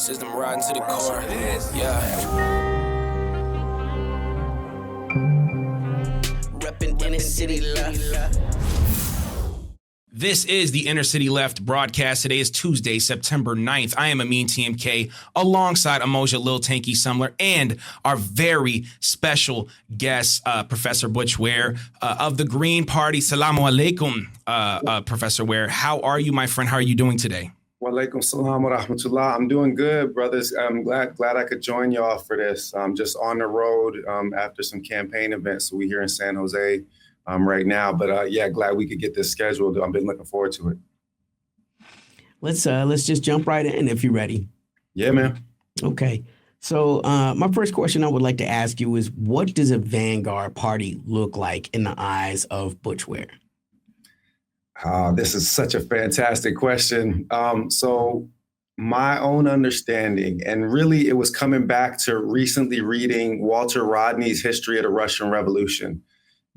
System riding to the core. Yeah. Reppin' inner city left. This is the Inner City Left broadcast. Today is Tuesday, September 9th. I am Amin TMK alongside Emoja Lil Tanky Sumler and our very special guest, Professor Butch Ware of the Green Party. Salamu alaikum, Professor Ware. How are you, my friend? How are you doing today? Wa alaikum salam wa rahmatullah. I'm doing good, brothers. I'm glad I could join y'all for this. I'm just on the road after some campaign events. So we're here in San Jose right now, but yeah, glad we could get this scheduled. I've been looking forward to it. Let's just jump right in if you're ready. Yeah, man. Okay. So my first question I would like to ask you is, what does a vanguard party look like in the eyes of Butch Ware? This is such a fantastic question. So my own understanding, and really it was coming back to recently reading Walter Rodney's History of the Russian Revolution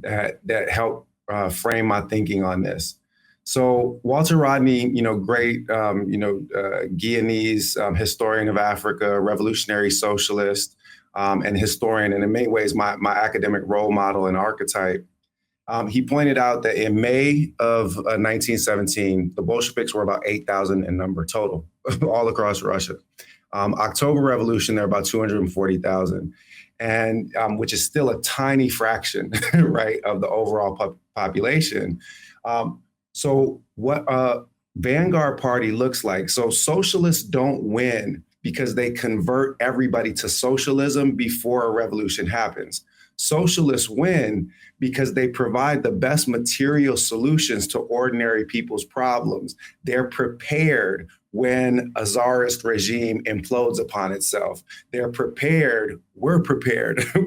that helped frame my thinking on this. So Walter Rodney, great, Guyanese historian of Africa, revolutionary socialist, and historian, and in many ways my academic role model and archetype. He pointed out that in May of 1917, the Bolsheviks were about 8,000 in number total, all across Russia. October Revolution, they're about 240,000, and which is still a tiny fraction, right, of the overall population. So what a vanguard party looks like. So socialists don't win because they convert everybody to socialism before a revolution happens. Socialists win because they provide the best material solutions to ordinary people's problems. They're prepared when a czarist regime implodes upon itself. We're prepared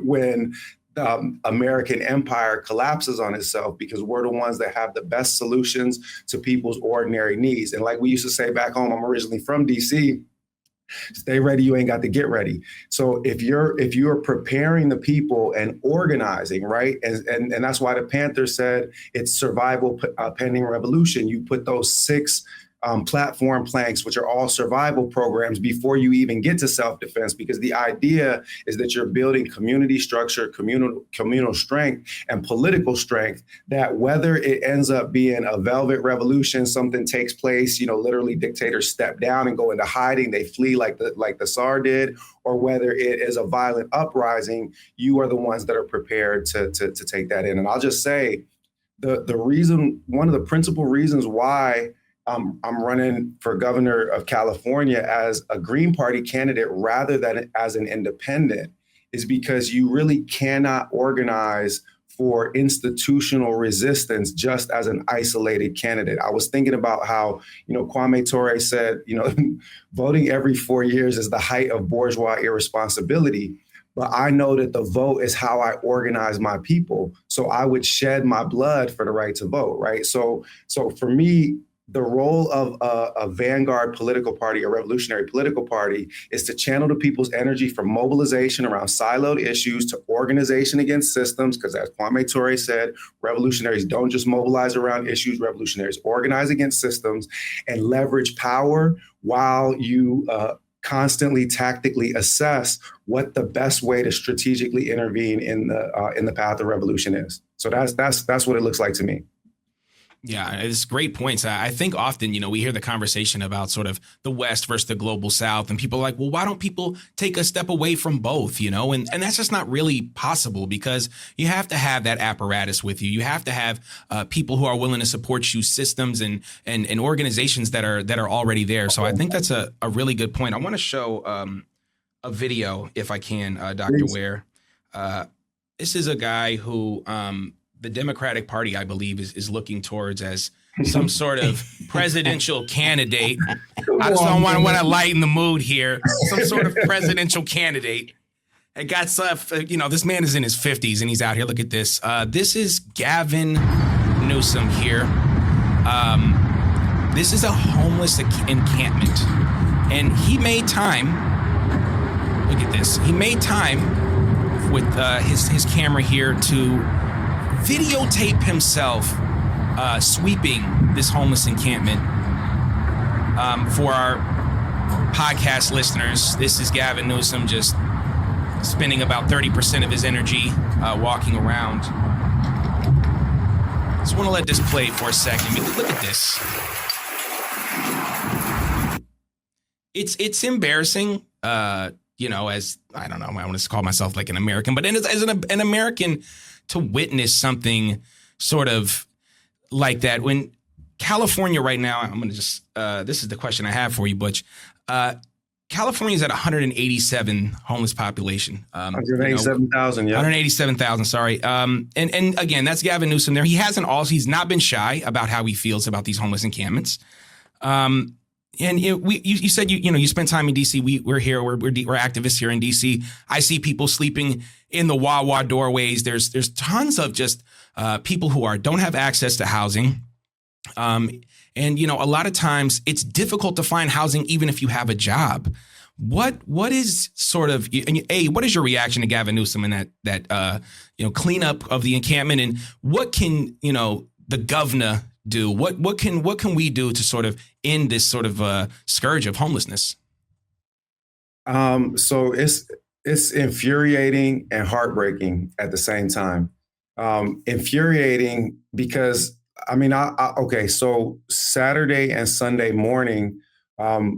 when the American empire collapses on itself, because we're the ones that have the best solutions to people's ordinary needs. And like we used to say back home, I'm originally from DC, stay ready, you ain't got to get ready. So if you're preparing the people and organizing, right? And that's why the Panthers said it's survival pending revolution. You put those 6 platform planks, which are all survival programs, before you even get to self-defense, because the idea is that you're building community structure, communal strength, and political strength, that whether it ends up being a velvet revolution, something takes place, literally dictators step down and go into hiding, they flee like the Tsar did, or whether it is a violent uprising, you are the ones that are prepared to take that in. And I'll just say the reason, one of the principal reasons why I'm running for governor of California as a Green Party candidate rather than as an independent is because you really cannot organize for institutional resistance just as an isolated candidate. I was thinking about how, Kwame Ture said, voting every 4 years is the height of bourgeois irresponsibility. But I know that the vote is how I organize my people. So I would shed my blood for the right to vote, right? So for me, the role of a vanguard political party, a revolutionary political party, is to channel the people's energy from mobilization around siloed issues to organization against systems, because as Kwame Ture said, revolutionaries don't just mobilize around issues, revolutionaries organize against systems and leverage power while you constantly tactically assess what the best way to strategically intervene in the path of revolution is. So that's what it looks like to me. Yeah, it's great points. I think often, we hear the conversation about sort of the West versus the global South, and people are like, well, why don't people take a step away from both, and that's just not really possible, because you have to have that apparatus with you. You have to have people who are willing to support you, systems and organizations that are already there. So I think that's a really good point. I want to show a video, if I can, Dr. Ware. This is a guy who the Democratic Party, I believe, is looking towards as some sort of presidential candidate. I just don't want to lighten the mood here. Some sort of presidential candidate. And got stuff, this man is in his 50s and he's out here. Look at this. This is Gavin Newsom here. This is a homeless encampment. And he made time. Look at this. He made time with his camera here to videotape himself sweeping this homeless encampment for our podcast listeners, this is Gavin Newsom just spending about 30% of his energy walking around. Just want to let this play for a second. Look at this. It's embarrassing, as I don't know, I want to call myself like an American, but as an American to witness something sort of like that when California right now, I'm going to just, this is the question I have for you, Butch. California is at 187 homeless population. 187,000, yeah. 187,000, sorry. And again, that's Gavin Newsom there. He's not been shy about how he feels about these homeless encampments. And you said you spent time in DC. We're here. We're activists here in DC. I see people sleeping in the Wawa doorways. There's tons of just people who don't have access to housing. And a lot of times it's difficult to find housing even if you have a job. What is sort of what is your reaction to Gavin Newsom and that cleanup of the encampment, and what can the governor do? What can we do to sort of end this sort of scourge of homelessness? So it's infuriating and heartbreaking at the same time. Infuriating because okay. So Saturday and Sunday morning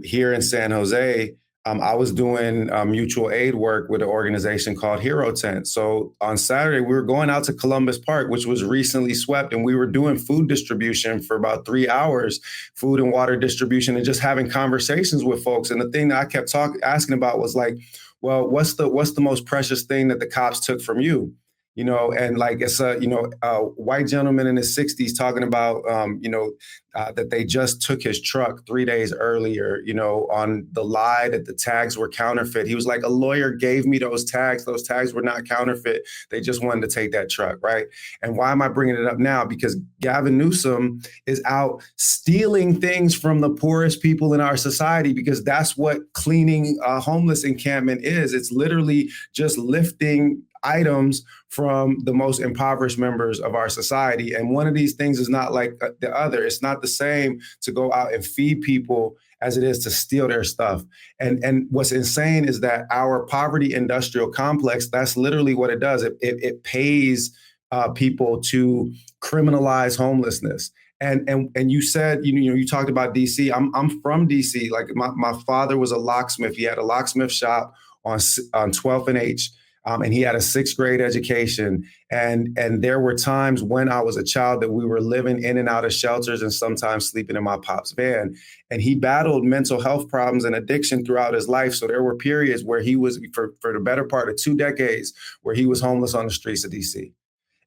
here in San Jose, I was doing mutual aid work with an organization called Hero Tent. So on Saturday, we were going out to Columbus Park, which was recently swept, and we were doing food distribution for about 3 hours, food and water distribution, and just having conversations with folks. And the thing that I kept asking about was like, well, what's the most precious thing that the cops took from you? And like it's a white gentleman in his 60s talking about, that they just took his truck 3 days earlier, on the lie that the tags were counterfeit. He was like, a lawyer gave me those tags. Those tags were not counterfeit. They just wanted to take that truck. Right. And why am I bringing it up now? Because Gavin Newsom is out stealing things from the poorest people in our society, because that's what cleaning a homeless encampment is. It's literally just lifting items from the most impoverished members of our society. And one of these things is not like the other. It's not the same to go out and feed people as it is to steal their stuff. And what's insane is that our poverty industrial complex, that's literally what it does. It pays people to criminalize homelessness. And you said, you talked about DC. I'm from DC. Like my father was a locksmith. He had a locksmith shop on 12th and H. And he had a 6th grade education. And there were times when I was a child that we were living in and out of shelters and sometimes sleeping in my pop's van. And he battled mental health problems and addiction throughout his life. So there were periods where he was, for the better part of 2 decades, where he was homeless on the streets of DC.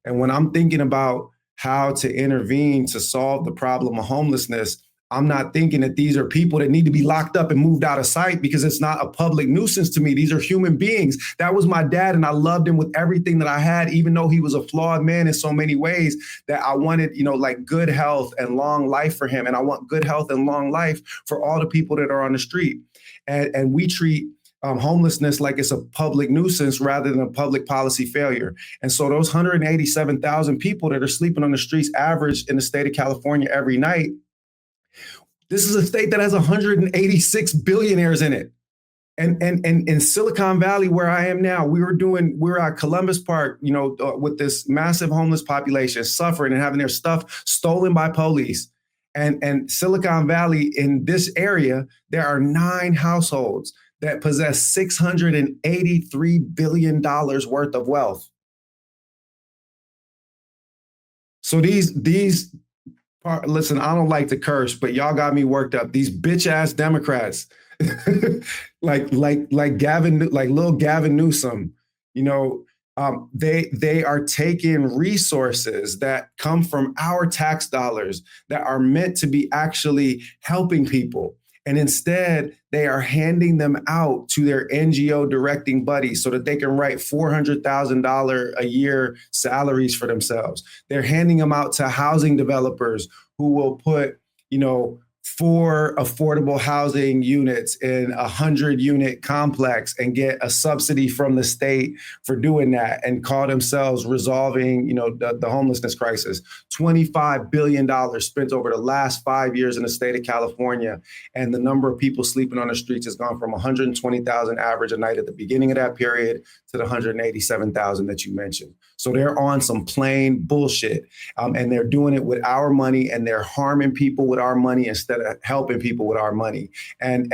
And when I'm thinking about how to intervene to solve the problem of homelessness, I'm not thinking that these are people that need to be locked up and moved out of sight, because it's not a public nuisance to me. These are human beings. That was my dad, and I loved him with everything that I had, even though he was a flawed man in so many ways, that I wanted, like good health and long life for him. And I want good health and long life for all the people that are on the street. And we treat homelessness like it's a public nuisance rather than a public policy failure. And so those 187,000 people that are sleeping on the streets average in the state of California every night, this is a state that has 186 billionaires in it. And in Silicon Valley, where I am now, we're at Columbus Park, with this massive homeless population suffering and having their stuff stolen by police. And Silicon Valley, in this area, there are 9 households that possess $683 billion worth of wealth. So listen, I don't like to curse, but y'all got me worked up. These bitch ass Democrats, like little Gavin Newsom, they are taking resources that come from our tax dollars that are meant to be actually helping people. And instead, they are handing them out to their NGO directing buddies so that they can write $400,000 a year salaries for themselves. They're handing them out to housing developers who will put, 4 affordable housing units in a 100-unit complex and get a subsidy from the state for doing that and call themselves resolving, the homelessness crisis. $25 billion spent over the last 5 years in the state of California. And the number of people sleeping on the streets has gone from 120,000 average a night at the beginning of that period to the 187,000 that you mentioned. So they're on some plain bullshit, and they're doing it with our money, and they're harming people with our money instead of helping people with our money. And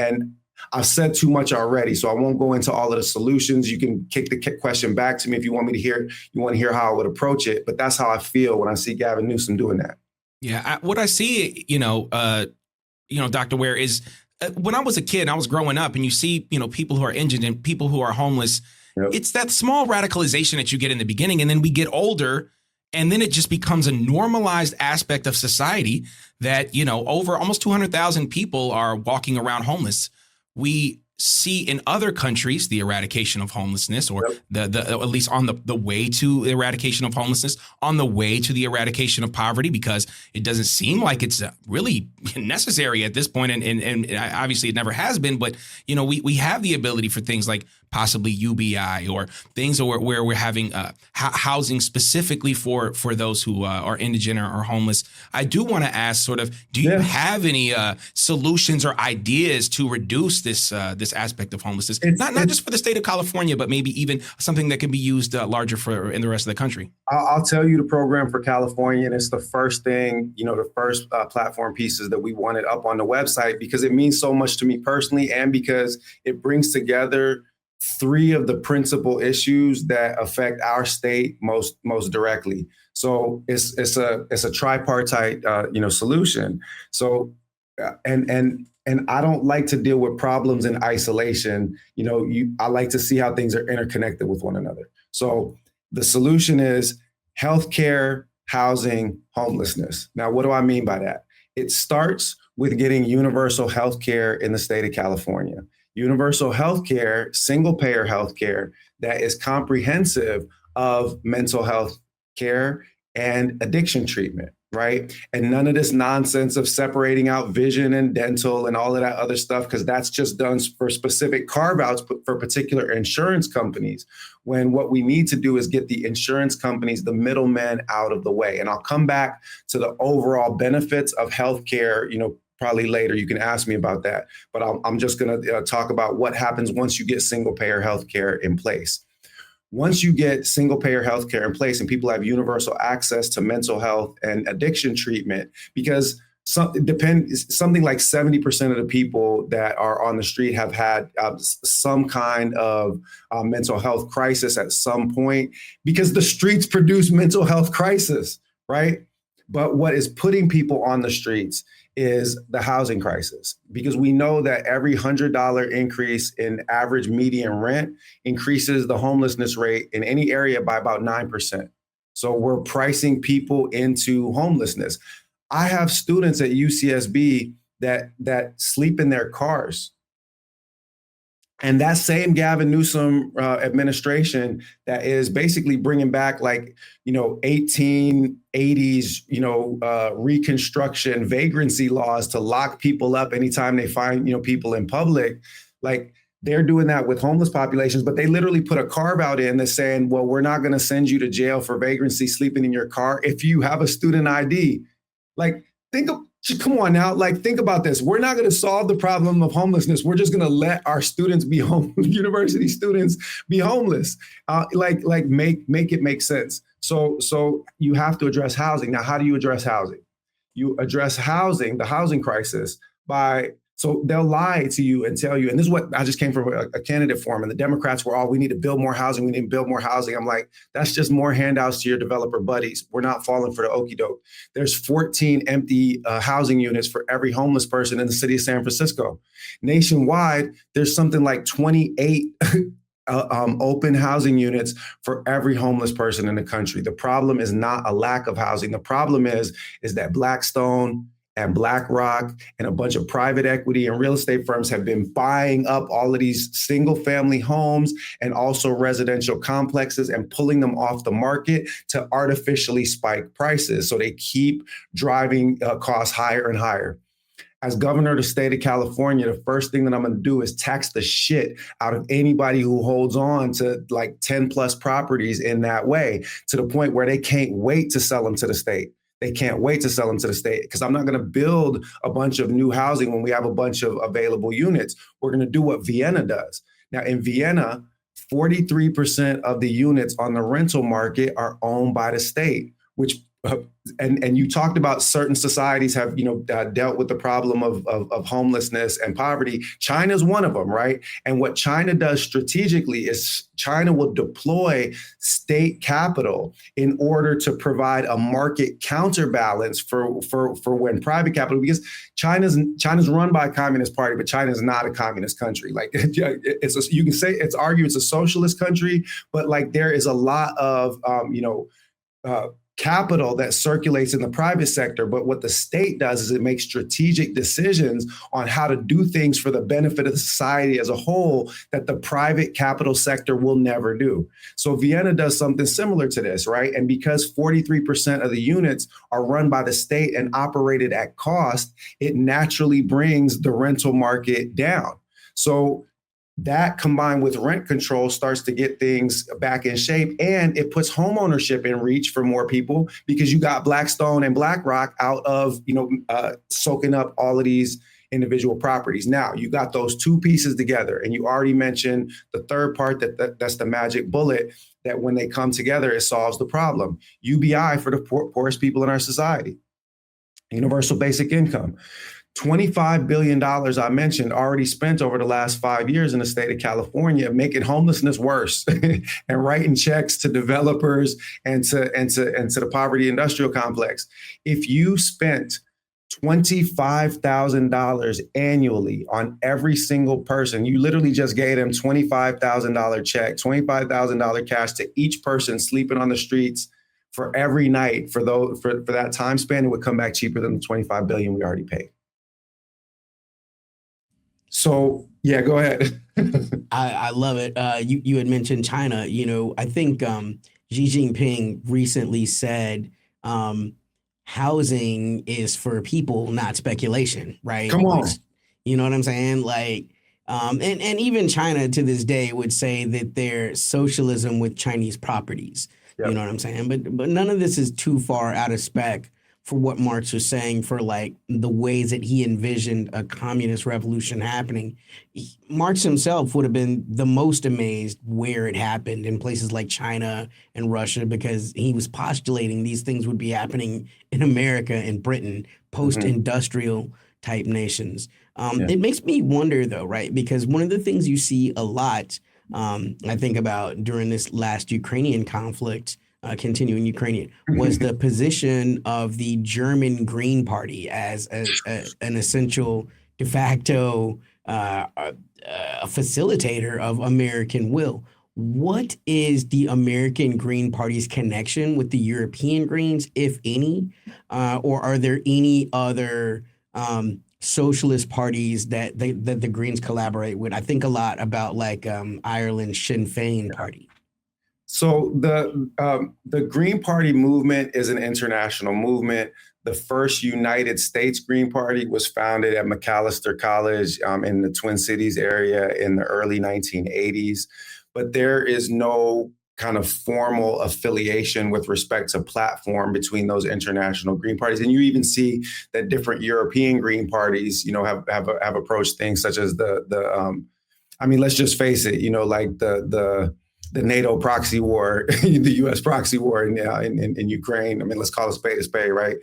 I've said too much already, so I won't go into all of the solutions. You can kick the question back to me if you want me to hear. You want to hear how I would approach it, but that's how I feel when I see Gavin Newsom doing that. Yeah, what I see, Dr. Ware, is when I was a kid, I was growing up, and you see, people who are injured and people who are homeless. Yep. It's that small radicalization that you get in the beginning, and then we get older, and then it just becomes a normalized aspect of society that, over almost 200,000 people are walking around homeless. We see in other countries the eradication of homelessness, or the at least on the way to eradication of homelessness, on the way to the eradication of poverty, because it doesn't seem like it's really necessary at this point, and obviously it never has been. But we have the ability for things like possibly UBI or things where we're having housing specifically for those who are indigent or homeless. I do want to ask, do you have any solutions or ideas to reduce this aspect of homelessness? Not just for the state of California, but maybe even something that can be used larger for in the rest of the country. I'll tell you the program for California, and it's the first thing, the first platform pieces that we wanted up on the website, because it means so much to me personally, and because it brings together 3 of the principal issues that affect our state most directly. So it's a tripartite solution. So and I don't like to deal with problems in isolation. I like to see how things are interconnected with one another. So the solution is healthcare, housing, homelessness. Now, what do I mean by that? It starts with getting universal healthcare in the state of California. Universal healthcare, single payer healthcare that is comprehensive of mental health care and addiction treatment, right? And none of this nonsense of separating out vision and dental and all of that other stuff, because that's just done for specific carve-outs for particular insurance companies, when what we need to do is get the insurance companies, the middlemen, out of the way. And I'll come back to the overall benefits of healthcare, probably later. You can ask me about that, but I'm just going to talk about what happens once you get single payer healthcare in place. Once you get single payer healthcare in place and people have universal access to mental health and addiction treatment, because something like 70% of the people that are on the street have had some kind of mental health crisis at some point, because the streets produce mental health crisis, right? But what is putting people on the streets is the housing crisis, because we know that every $100 increase in average median rent increases the homelessness rate in any area by about 9%. So we're pricing people into homelessness. I have students at UCSB that sleep in their cars. And that same Gavin Newsom administration that is basically bringing back 1880s, Reconstruction vagrancy laws to lock people up anytime they find, people in public, they're doing that with homeless populations, but they literally put a carve out in that's saying, well, we're not going to send you to jail for vagrancy sleeping in your car if you have a student ID. Come on now, think about this. We're not going to solve the problem of homelessness. We're just going to let our students be university students be homeless. Make it make sense. So you have to address housing. Now, how do you address housing? You address housing, the housing crisis, so they'll lie to you and tell you, and this is what I just came from a candidate forum, and the Democrats were all, we need to build more housing. We need to build more housing. I'm like, that's just more handouts to your developer buddies. We're not falling for the okie doke. There's 14 empty housing units for every homeless person in the city of San Francisco. Nationwide, there's something like 28 open housing units for every homeless person in the country. The problem is not a lack of housing. The problem is that Blackstone and BlackRock and a bunch of private equity and real estate firms have been buying up all of these single family homes and also residential complexes and pulling them off the market to artificially spike prices. So they keep driving costs higher and higher. As governor of the state of California, the first thing that I'm going to do is tax the shit out of anybody who holds on to like 10 plus properties in that way, to the point where they can't wait to sell them to the state. They can't wait to sell them to the state, because I'm not going to build a bunch of new housing when we have a bunch of available units. We're going to do what Vienna does. Now, in Vienna, 43% of the units on the rental market are owned by the state, which and you talked about certain societies have, dealt with the problem of homelessness and poverty. China's one of them, right? And what China does strategically is China will deploy state capital in order to provide a market counterbalance for when private capital, because China's run by a communist party, but China is not a communist country. Like you can say it's argued it's a socialist country, but like there is a lot of capital that circulates in the private sector. But what the state does is it makes strategic decisions on how to do things for the benefit of the society as a whole that the private capital sector will never do. So Vienna does something similar to this, right? And because 43% of the units are run by the state and operated at cost, it naturally brings the rental market down. So that combined with rent control starts to get things back in shape, and it puts home ownership in reach for more people, because you got Blackstone and BlackRock out of, soaking up all of these individual properties. Now you got those two pieces together, and you already mentioned the third part that's the magic bullet, that when they come together, it solves the problem. UBI for the poorest people in our society, universal basic income. $25 billion I mentioned already spent over the last 5 years in the state of California, making homelessness worse and writing checks to developers and to the poverty industrial complex. If you spent $25,000 annually on every single person, you literally just gave them $25,000 check, $25,000 cash to each person sleeping on the streets for every night for that time span, it would come back cheaper than the $25 billion we already paid. So, yeah, go ahead. I love it. You had mentioned China. I think Xi Jinping recently said housing is for people, not speculation, right? Come on. You know what I'm saying? Like, and even China to this day would say that they're socialism with Chinese properties. Yep. You know what I'm saying? But none of this is too far out of spec for what Marx was saying, for like the ways that he envisioned a communist revolution happening. Marx himself would have been the most amazed where it happened in places like China and Russia, because he was postulating these things would be happening in America and Britain, post-industrial type nations. It makes me wonder though, right? Because one of the things you see a lot, I think about during this last Ukrainian conflict, continuing Ukrainian, was the position of the German Green Party as an essential de facto a facilitator of American will. What is the American Green Party's connection with the European Greens, if any? Or are there any other socialist parties that the Greens collaborate with? I think a lot about like Ireland's Sinn Féin party. So the Green Party movement is an international movement. The first United States Green Party was founded at Macalester College in the Twin Cities area in the early 1980s. But there is no kind of formal affiliation with respect to platform between those international Green Parties. And you even see that different European Green Parties, have approached things such as let's just face it, like the NATO proxy war, the U.S. proxy war in Ukraine. I mean, let's call a spade, right?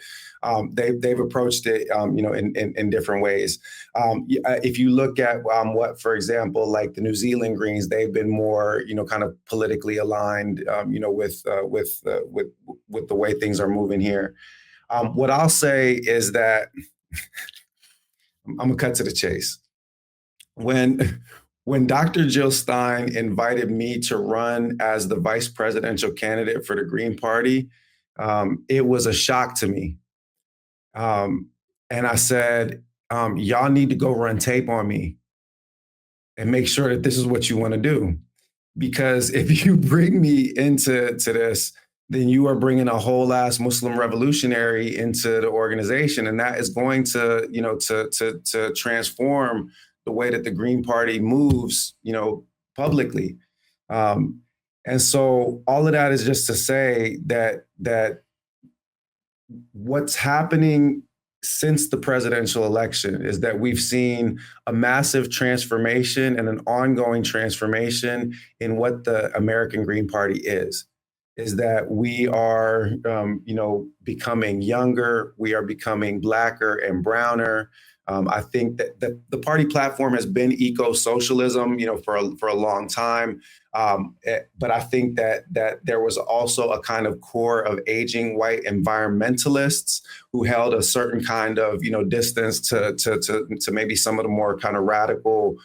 They've approached it, in different ways. If you look at what, for example, like the New Zealand Greens, they've been more, kind of politically aligned, with the way things are moving here. What I'll say is that I'm gonna cut to the chase. When Dr. Jill Stein invited me to run as the vice presidential candidate for the Green Party, it was a shock to me. And I said, y'all need to go run tape on me and make sure that this is what you want to do. Because if you bring me into this, then you are bringing a whole ass Muslim revolutionary into the organization, and that is going to, to transform the way that the Green Party moves, publicly. And so all of that is just to say that what's happening since the presidential election is that we've seen a massive transformation and an ongoing transformation in what the American Green Party is that we are, becoming younger, we are becoming blacker and browner. I think that the party platform has been eco-socialism, for a long time. But I think that there was also a kind of core of aging white environmentalists who held a certain kind of, distance to maybe some of the more kind of radical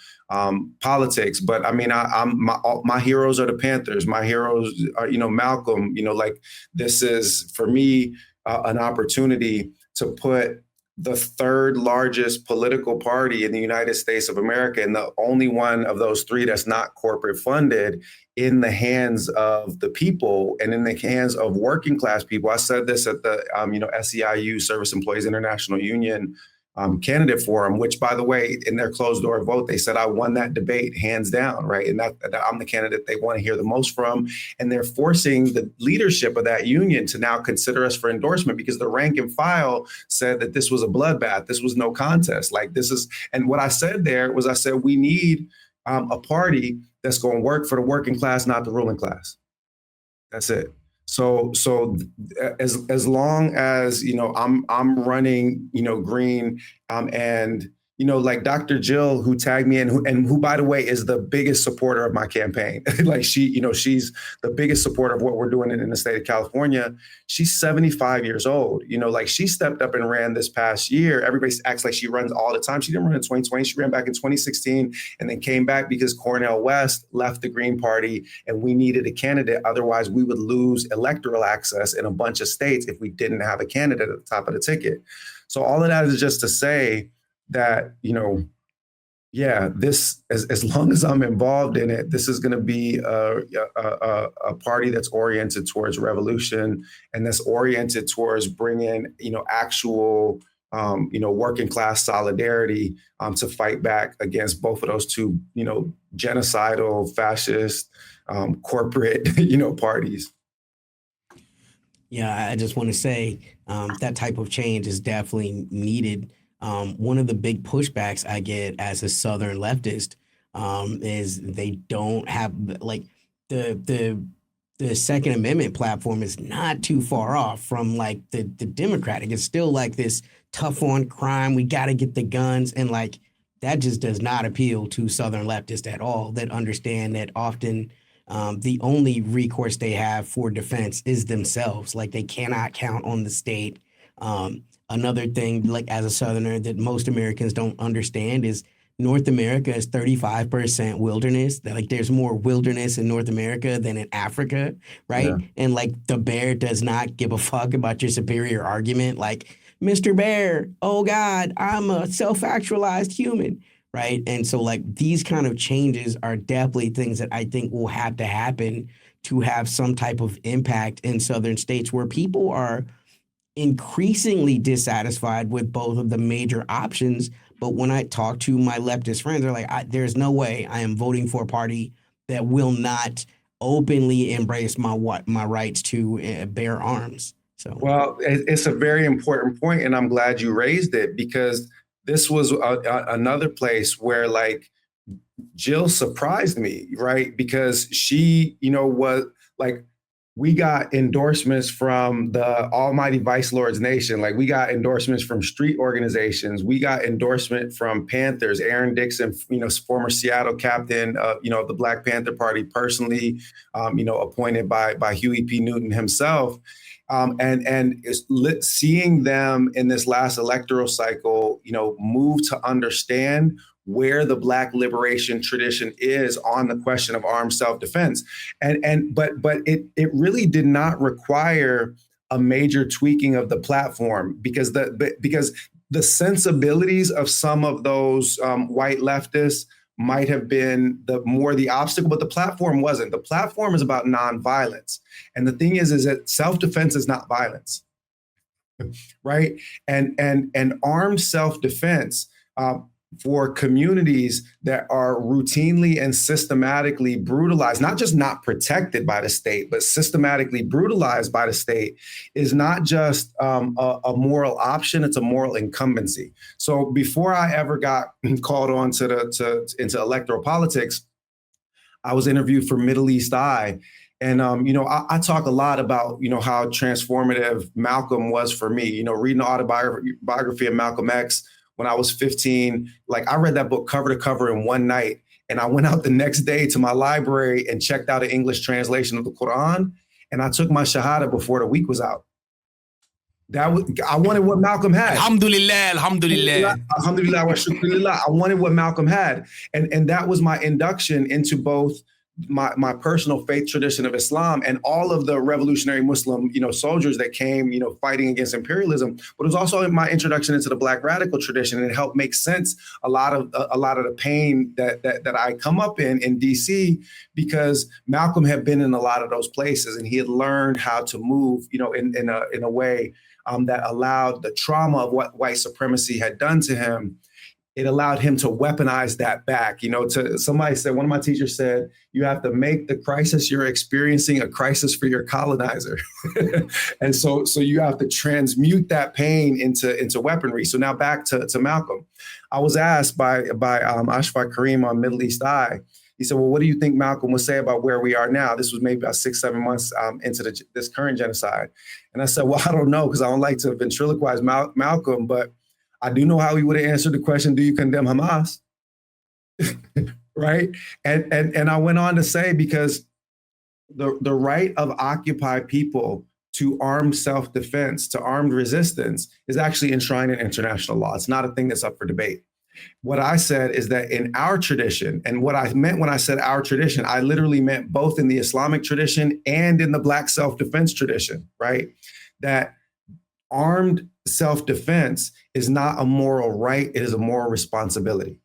politics. But I mean, my heroes are the Panthers. My heroes are, Malcolm. Like, this is for me an opportunity to put the third largest political party in the United States of America, and the only one of those three that's not corporate funded, in the hands of the people and in the hands of working class people. I said this at the SEIU, Service Employees International Union candidate forum, which, by the way, in their closed door vote, they said I won that debate hands down, right? And that I'm the candidate they want to hear the most from. And they're forcing the leadership of that union to now consider us for endorsement, because the rank and file said that this was a bloodbath. This was no contest. Like, this is, and what I said there was, I said, we need a party that's going to work for the working class, not the ruling class. That's it. So as long as, I'm running, green, and, like Dr. Jill, who tagged me in, who, by the way, is the biggest supporter of my campaign. Like, she's the biggest supporter of what we're doing in the state of California. She's 75 years old. Like, she stepped up and ran this past year. Everybody acts like she runs all the time. She didn't run in 2020. She ran back in 2016 and then came back because Cornel West left the Green Party and we needed a candidate. Otherwise, we would lose electoral access in a bunch of states if we didn't have a candidate at the top of the ticket. So all of that is just to say that, this, as long as I'm involved in it, this is going to be a party that's oriented towards revolution and that's oriented towards bringing, actual, working class solidarity to fight back against both of those two, genocidal, fascist, corporate, parties. Yeah, I just want to say that type of change is definitely needed. One of the big pushbacks I get as a Southern leftist is they don't have, like, the Second Amendment platform is not too far off from, like, the Democratic. It's still like this tough on crime. We got to get the guns. And, like, that just does not appeal to Southern leftists at all, that understand that often the only recourse they have for defense is themselves. Like, they cannot count on the state. Another thing, like, as a Southerner, that most Americans don't understand is North America is 35% wilderness. Like, there's more wilderness in North America than in Africa, right? Yeah. And, like, the bear does not give a fuck about your superior argument. Like, Mr. Bear, oh God, I'm a self-actualized human, right? And so, like, these kind of changes are definitely things that I think will have to happen to have some type of impact in Southern states where people are increasingly dissatisfied with both of the major options. But when I talk to my leftist friends, they're like, there's no way I am voting for a party that will not openly embrace my rights to bear arms. So, well, it's a very important point, and I'm glad you raised it, because this was another place where, like, Jill surprised me, right? Because she, was like, we got endorsements from the almighty Vice Lords Nation. Like, we got endorsements from street organizations. We got endorsement from Panthers. Aaron Dixon, former Seattle captain, of the Black Panther Party, personally, appointed by Huey P. Newton himself. And seeing them in this last electoral cycle, move to understand where the Black liberation tradition is on the question of armed self-defense. But it really did not require a major tweaking of the platform, because the sensibilities of some of those white leftists might have been the obstacle, but the platform wasn't. The platform is about nonviolence. And the thing is that self-defense is not violence, right? And armed self-defense for communities that are routinely and systematically brutalized, not just not protected by the state, but systematically brutalized by the state, is not just a moral option, it's a moral incumbency. So before I ever got called on into electoral politics, I was interviewed for Middle East Eye. And, I talk a lot about, how transformative Malcolm was for me, reading the autobiography of Malcolm X. When I was 15, I read that book cover to cover in one night. And I went out the next day to my library and checked out an English translation of the Quran. And I took my Shahada before the week was out. I wanted what Malcolm had. Alhamdulillah, alhamdulillah. Alhamdulillah wa shukrillah. I wanted what Malcolm had. And that was my induction into both my personal faith tradition of Islam and all of the revolutionary Muslim, soldiers that came, fighting against imperialism. But it was also my introduction into the Black radical tradition, and it helped make sense a lot of the pain that I come up in DC, because Malcolm had been in a lot of those places and he had learned how to move, in a way that allowed the trauma of what white supremacy had done to him. It allowed him to weaponize that back. Somebody said, one of my teachers said, you have to make the crisis you're experiencing a crisis for your colonizer. And so you have to transmute that pain into weaponry. So now back to Malcolm. I was asked by Ashfaq Karim on Middle East Eye. He said, well, what do you think Malcolm would say about where we are now? This was maybe about 6-7 months into this current genocide. And I said, well, I don't know, because I don't like to ventriloquize Malcolm, but I do know how he would have answered the question, do you condemn Hamas? Right? And I went on to say, because the right of occupied people to armed self-defense, to armed resistance, is actually enshrined in international law. It's not a thing that's up for debate. What I said is that in our tradition, and what I meant when I said our tradition, I literally meant both in the Islamic tradition and in the Black self-defense tradition, right? That armed self-defense is not a moral right, it is a moral responsibility.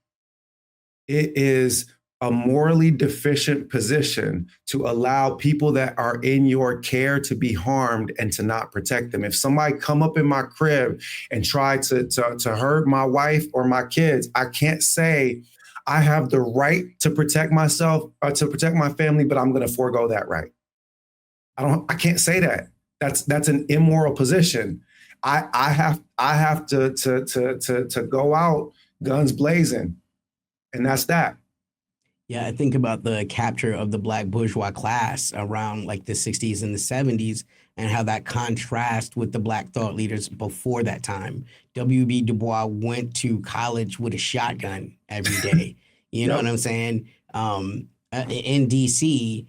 It is a morally deficient position to allow people that are in your care to be harmed and to not protect them. If somebody come up in my crib and try to hurt my wife or my kids, I can't say I have the right to protect myself or to protect my family, but I'm going to forego that right. I can't say that. That's an immoral position. I have to go out guns blazing, and that's that. Yeah, I think about the capture of the Black bourgeois class around the 60s and the 70s, and how that contrasts with the Black thought leaders before that time. W.B. Du Bois went to college with a shotgun every day. You know what I'm saying? In D.C.,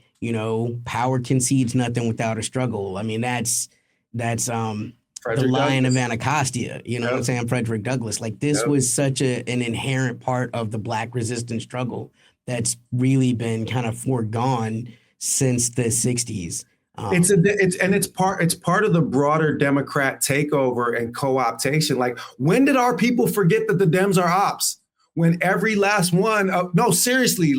power concedes nothing without a struggle. I mean, that's the Lion of Anacostia, what I'm saying? Frederick Douglass. This was such an inherent part of the Black resistance struggle that's really been kind of foregone since the 60s. It's part of the broader Democrat takeover and co-optation. When did our people forget that the Dems are ops? When every last one no, seriously,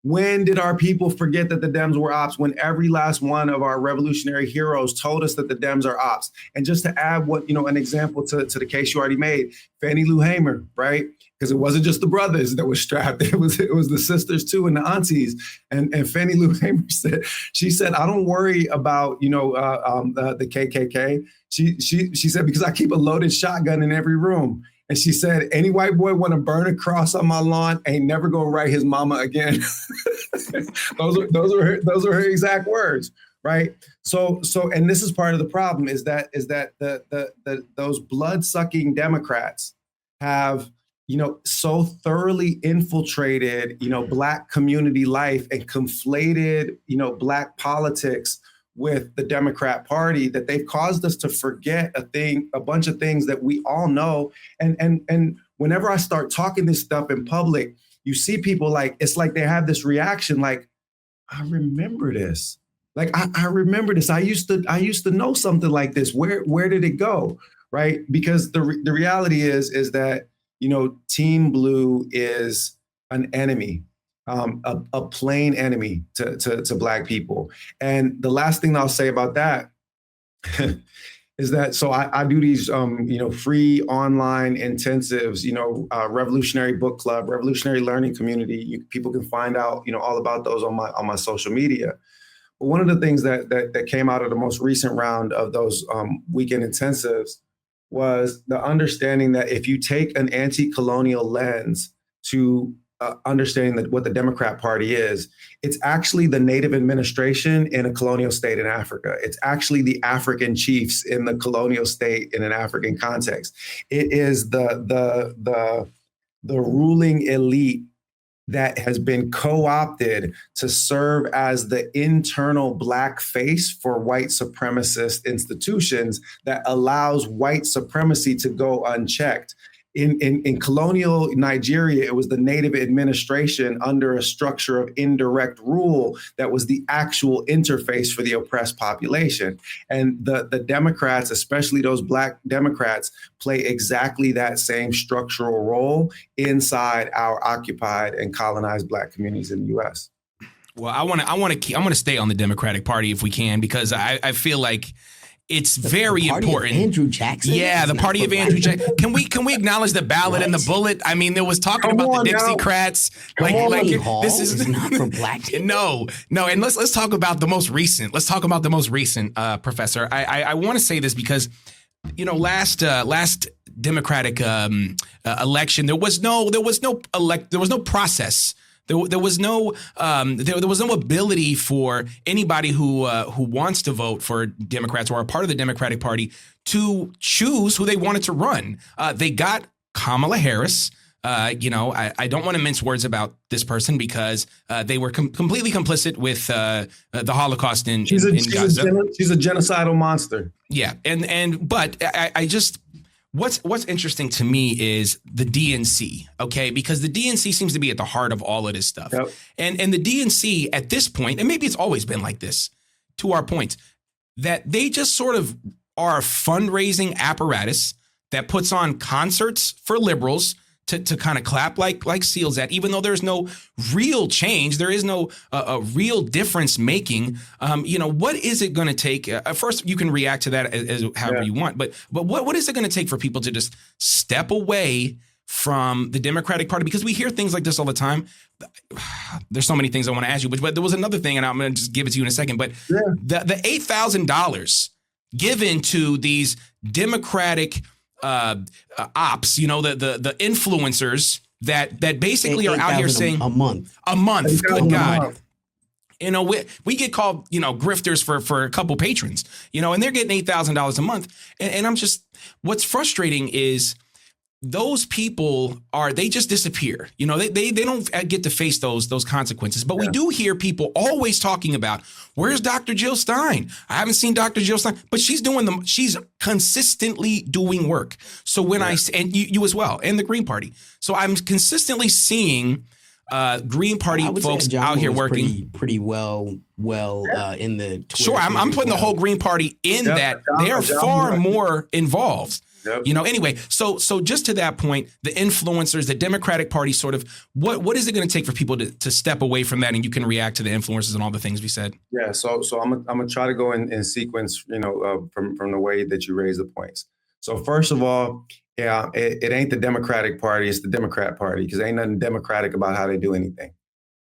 when did our people forget that the Dems were ops? When every last one of our revolutionary heroes told us that the Dems are ops. And just to add an example to the case you already made, Fannie Lou Hamer, right? Because it wasn't just the brothers that were strapped. It was the sisters too, and the aunties. And Fannie Lou Hamer said, I don't worry about, the KKK. She said, because I keep a loaded shotgun in every room. And she said, any white boy want to burn a cross on my lawn ain't never gonna write his mama again. those are her exact words, right? So, and this is part of the problem is that those blood-sucking Democrats have, so thoroughly infiltrated, Black community life and conflated, Black politics with the Democrat Party that they've caused us to forget a bunch of things that we all know. And whenever I start talking this stuff in public, you see people it's like they have this reaction, I remember this. I remember this. I used to know something like this. Where did it go? Right? Because the reality is that, Team Blue is an enemy, a plain enemy to Black people. And the last thing I'll say about that is that, so I do these, free online intensives, Revolutionary Book Club, Revolutionary Learning Community. People can find out, all about those on my social media. But one of the things that came out of the most recent round of those weekend intensives was the understanding that if you take an anti-colonial lens to understanding that what the Democrat Party is, it's actually the native administration in a colonial state in Africa. It's actually the African chiefs in the colonial state in an African context. It is the ruling elite that has been co-opted to serve as the internal Black face for white supremacist institutions that allows white supremacy to go unchecked. In colonial Nigeria, it was the native administration under a structure of indirect rule that was the actual interface for the oppressed population. And the Democrats, especially those Black Democrats, play exactly that same structural role inside our occupied and colonized Black communities in the U.S. Well, I want to stay on the Democratic Party if we can, because I feel like it's very important. Andrew Jackson. Yeah, the party of Andrew Jackson. Can we acknowledge the ballot and the bullet? I mean, there was talking about the Dixiecrats. This is not for Black people. No. And let's talk about the most recent. Let's talk about the most recent, Professor. I want to say this because, last Democratic election, there was no process. There was no ability for anybody who wants to vote for Democrats or are part of the Democratic Party to choose who they wanted to run. They got Kamala Harris. I don't want to mince words about this person because they were completely complicit with the Holocaust in Gaza. She's a genocidal monster. Yeah, but I just. What's interesting to me is the DNC, okay? Because the DNC seems to be at the heart of all of this stuff. Yep. And the DNC at this point, and maybe it's always been like this, to our point, that they just sort of are a fundraising apparatus that puts on concerts for liberals to kind of clap like seals at, even though there's no real change, there is no a real difference making. What is it going to take? First, you can react to that as however you want, but what is it going to take for people to just step away from the Democratic Party? Because we hear things like this all the time. There's so many things I want to ask you, but there was another thing, and I'm going to just give it to you in a second. But the $8,000 given to these Democratic ops, the influencers that basically are out here saying a month. Good God. We get called, grifters for a couple patrons, and they're getting $8,000 a month. And I'm just, what's frustrating is those people they just disappear. They don't get to face those consequences. But we do hear people always talking about, where's Dr. Jill Stein? I haven't seen Dr. Jill Stein, but she's consistently doing work. So when and you as well, and the Green Party. So I'm consistently seeing Green Party folks out here working pretty well in the Twitter. Sure, I'm putting the whole Green Party in that. They are far more involved. Yep. Anyway, so just to that point, the influencers, the Democratic Party, sort of, what is it going to take for people to step away from that, and you can react to the influencers and all the things we said? Yeah, so I'm gonna try to go in sequence, from the way that you raise the points. So first of all, it ain't the Democratic Party, it's the Democrat Party, because ain't nothing democratic about how they do anything.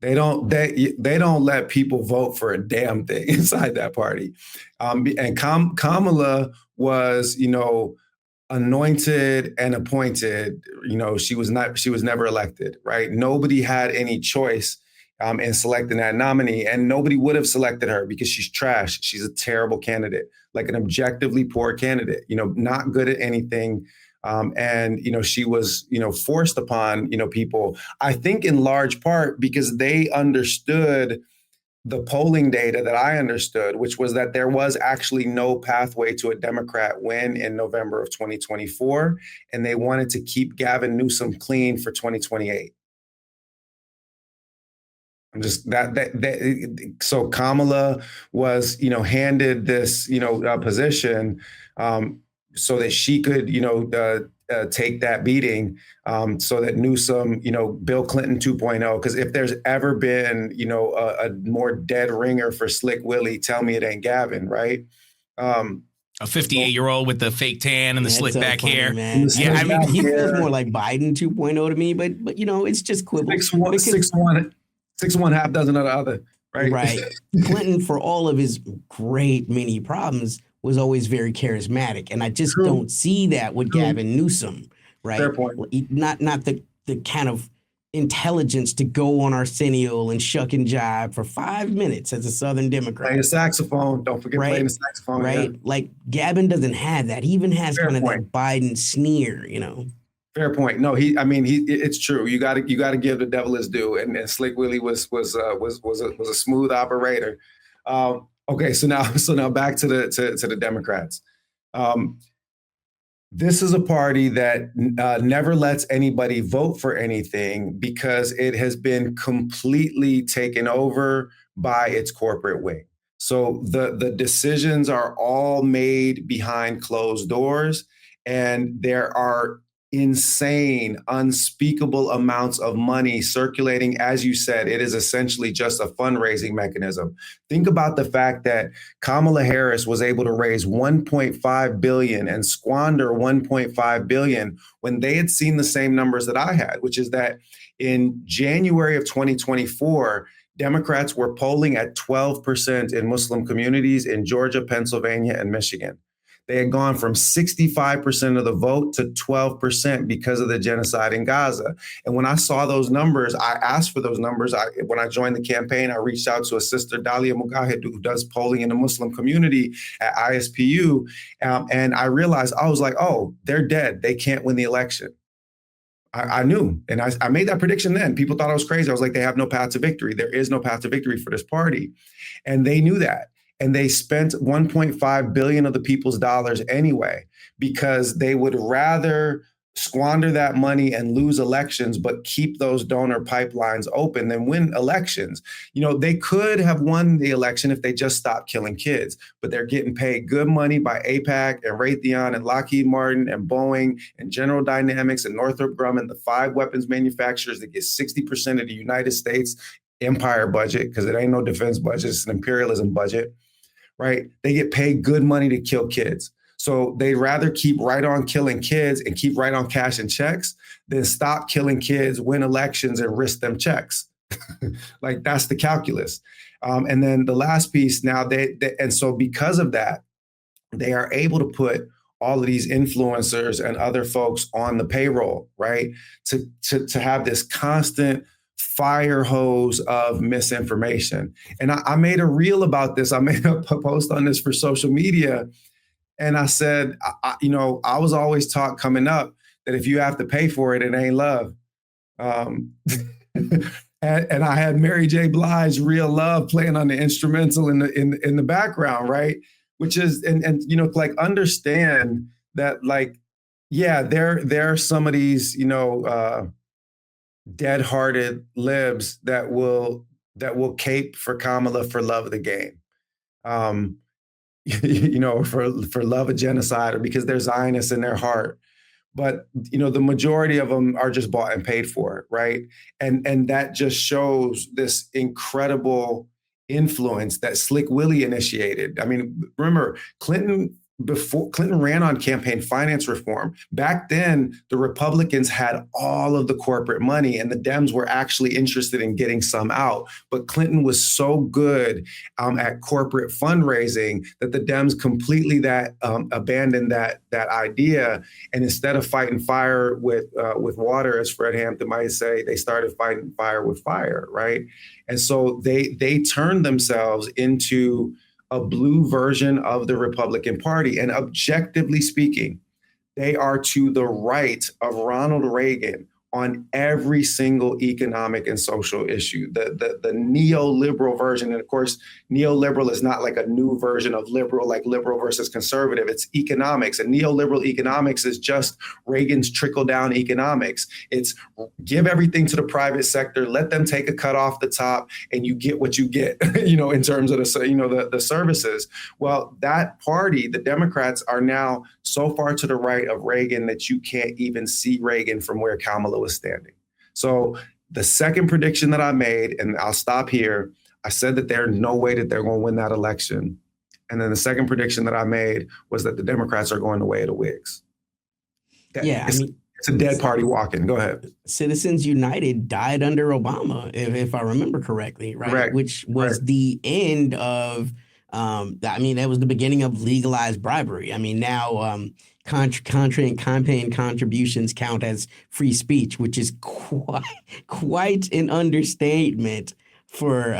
They don't let people vote for a damn thing inside that party. And Kamala was, anointed and appointed. She was never elected, right? Nobody had any choice in selecting that nominee, and nobody would have selected her because she's trash. She's a terrible candidate, like an objectively poor candidate, not good at anything. And she was, forced upon, people, I think in large part because they understood the polling data that I understood, which was that there was actually no pathway to a Democrat win in November of 2024. And they wanted to keep Gavin Newsom clean for 2028. I'm just so Kamala was, handed this, position so that she could, take that beating so that Newsom, Bill Clinton 2.0, because if there's ever been, a more dead ringer for Slick Willie, tell me it ain't Gavin, right? A 58-year-old with the fake tan and the slick so back funny, hair. Man. Yeah, I mean, he feels more like Biden 2.0 to me, but it's just quibble. 6'1", half dozen of the other, right? Right. Clinton, for all of his great many problems, was always very charismatic, and I just don't see that with Gavin Newsom, right? Fair point. Not the kind of intelligence to go on Arsenio and shuck and jive for 5 minutes as a Southern Democrat. Play the saxophone. Don't forget playing the saxophone. Right. Yeah. Like Gavin doesn't have that. He even has kind of that Biden sneer, Fair point. No, it's true. You got to give the devil his due. And Slick Willie was a smooth operator. Okay. So now back to the Democrats. This is a party that never lets anybody vote for anything because it has been completely taken over by its corporate wing. So the decisions are all made behind closed doors, and there are insane, unspeakable amounts of money circulating. As you said, it is essentially just a fundraising mechanism. Think about the fact that Kamala Harris was able to raise $1.5 billion and squander $1.5 billion when they had seen the same numbers that I had, which is that in January of 2024, Democrats were polling at 12% in Muslim communities in Georgia, Pennsylvania, and Michigan. They had gone from 65% of the vote to 12% because of the genocide in Gaza. And when I saw those numbers, I asked for those numbers. When I joined the campaign, I reached out to a sister, Dalia Mugahid, who does polling in the Muslim community at ISPU. And I realized, I was like, oh, they're dead. They can't win the election. I knew. And I made that prediction then. People thought I was crazy. I was like, they have no path to victory. There is no path to victory for this party. And they knew that. And they spent $1.5 billion of the people's dollars anyway, because they would rather squander that money and lose elections, but keep those donor pipelines open than win elections. They could have won the election if they just stopped killing kids, but they're getting paid good money by AIPAC and Raytheon and Lockheed Martin and Boeing and General Dynamics and Northrop Grumman, the 5 weapons manufacturers that get 60% of the United States empire budget, because it ain't no defense budget, it's an imperialism budget. Right? They get paid good money to kill kids. So they'd rather keep right on killing kids and keep right on cashing checks than stop killing kids, win elections, and risk them checks. Like, that's the calculus. And then the last piece now, and so because of that, they are able to put all of these influencers and other folks on the payroll, right? To have this constant fire hose of misinformation. And I made a reel about this. I made a post on this for social media. And I said, I was always taught coming up that if you have to pay for it, it ain't love. And I had Mary J. Blige, Real Love, playing on the instrumental in the background, right? Which is, and like, understand that, like, yeah, there are some of these, dead-hearted libs that will cape for Kamala for love of the game, for love of genocide, or because they're Zionists in their heart. But the majority of them are just bought and paid for, right? And that just shows this incredible influence that Slick Willie initiated. I mean, remember, before Clinton ran on campaign finance reform, back then, the Republicans had all of the corporate money and the Dems were actually interested in getting some out. But Clinton was so good at corporate fundraising that the Dems completely abandoned that idea. And instead of fighting fire with water, as Fred Hampton might say, they started fighting fire with fire, right? And so they turned themselves into a blue version of the Republican Party. And objectively speaking, they are to the right of Ronald Reagan, on every single economic and social issue. The neoliberal version, and of course, neoliberal is not like a new version of liberal, like liberal versus conservative. It's economics, and neoliberal economics is just Reagan's trickle-down economics. It's give everything to the private sector, let them take a cut off the top, and you get what you get, in terms of the services. Well, that party, the Democrats, are now so far to the right of Reagan that you can't even see Reagan from where Kamala was standing. So the second prediction that I made, and I'll stop here, I said that there's no way that they're going to win that election. And then the second prediction that I made was that the Democrats are going the way of the Whigs. It's a dead party walking. Go ahead. Citizens United died under Obama, if I remember correctly, right? Correct. Which was the end of, that was the beginning of legalized bribery. I mean, now campaign contributions count as free speech, which is quite an understatement for,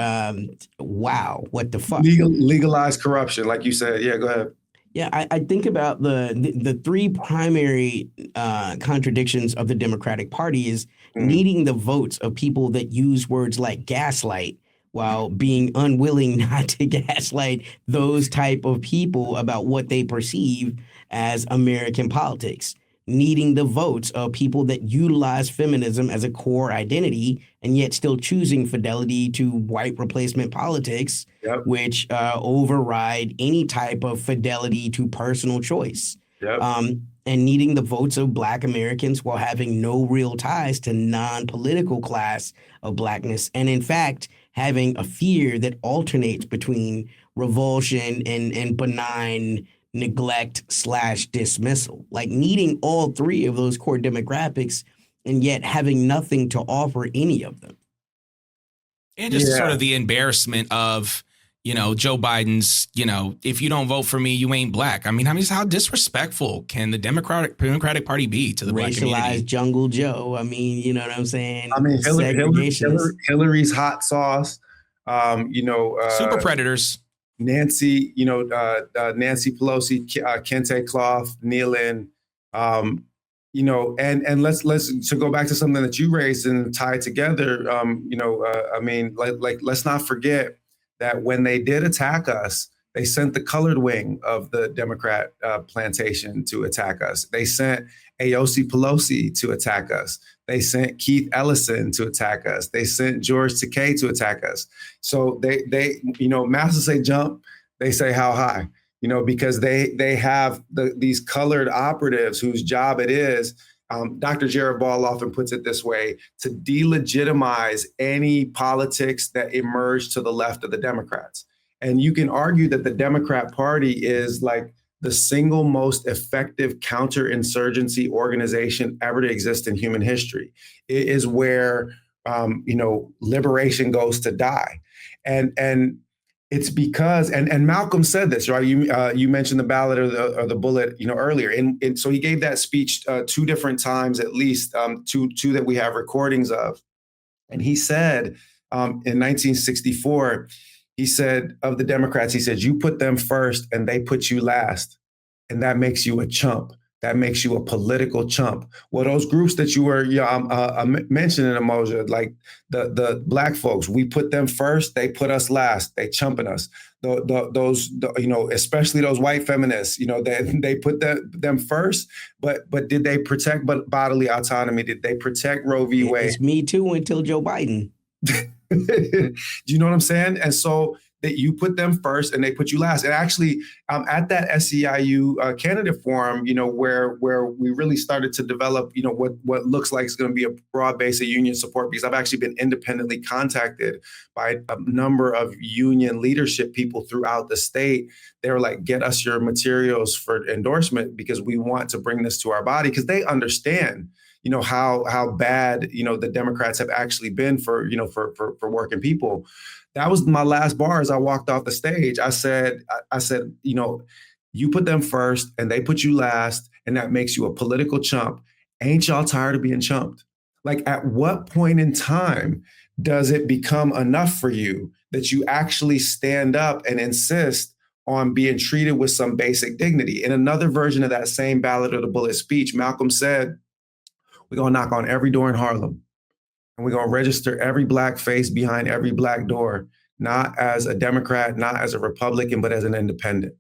wow, what the fuck? Legalized corruption, like you said. Yeah, go ahead. Yeah, I think about the three primary contradictions of the Democratic Party is needing the votes of people that use words like gaslight while being unwilling not to gaslight those type of people about what they perceive as American politics. Needing the votes of people that utilize feminism as a core identity and yet still choosing fidelity to white replacement politics, yep, which override any type of fidelity to personal choice. Yep. And needing the votes of Black Americans while having no real ties to non-political class of Blackness. And in fact, having a fear that alternates between revulsion and benign neglect/dismissal, like needing all three of those core demographics and yet having nothing to offer any of them. And just sort of the embarrassment of, Joe Biden's, if you don't vote for me, you ain't Black. I mean, how disrespectful can the Democratic Party be to the Black community? Racialized Jungle Joe. I mean, you know what I'm saying? I mean, Hillary's hot sauce, super predators. Nancy Pelosi, Kente Cloth, kneeling, and let's to go back to something that you raised and tie it together. Let's not forget that when they did attack us, they sent the colored wing of the Democrat plantation to attack us. They sent AOC Pelosi to attack us. They sent Keith Ellison to attack us. They sent George Takei to attack us. So they masters say jump, they say how high, because they have these colored operatives whose job it is. Dr. Jared Ball often puts it this way, to delegitimize any politics that emerge to the left of the Democrats. And you can argue that the Democrat Party is like the single most effective counterinsurgency organization ever to exist in human history. It is where, liberation goes to die. And it's because, and Malcolm said this, right? You mentioned the ballot or the bullet, earlier. And so he gave that speech 2 different times, at least two that we have recordings of. And he said in 1964, he said of the Democrats, he said, you put them first and they put you last. And that makes you a chump. That makes you a political chump. Well, those groups that you were mentioning, Emoja, like the Black folks, we put them first, they put us last, they chumping us. Those especially those white feminists, they put them first, but did they protect bodily autonomy? Did they protect Roe v. Wade? It's Me Too until Joe Biden. Do you know what I'm saying? And so that you put them first and they put you last. And actually, at that SEIU candidate forum, where we really started to develop, what looks like is going to be a broad base of union support, because I've actually been independently contacted by a number of union leadership people throughout the state. They were like, get us your materials for endorsement because we want to bring this to our body, because they understand how bad, the Democrats have actually been for working people. That was my last bar as I walked off the stage. I said, you put them first and they put you last, and that makes you a political chump. Ain't y'all tired of being chumped? Like, at what point in time does it become enough for you that you actually stand up and insist on being treated with some basic dignity? In another version of that same ballot or the bullet speech, Malcolm said, We're going to knock on every door in Harlem. And we're going to register every Black face behind every Black door, not as a Democrat, not as a Republican, but as an independent.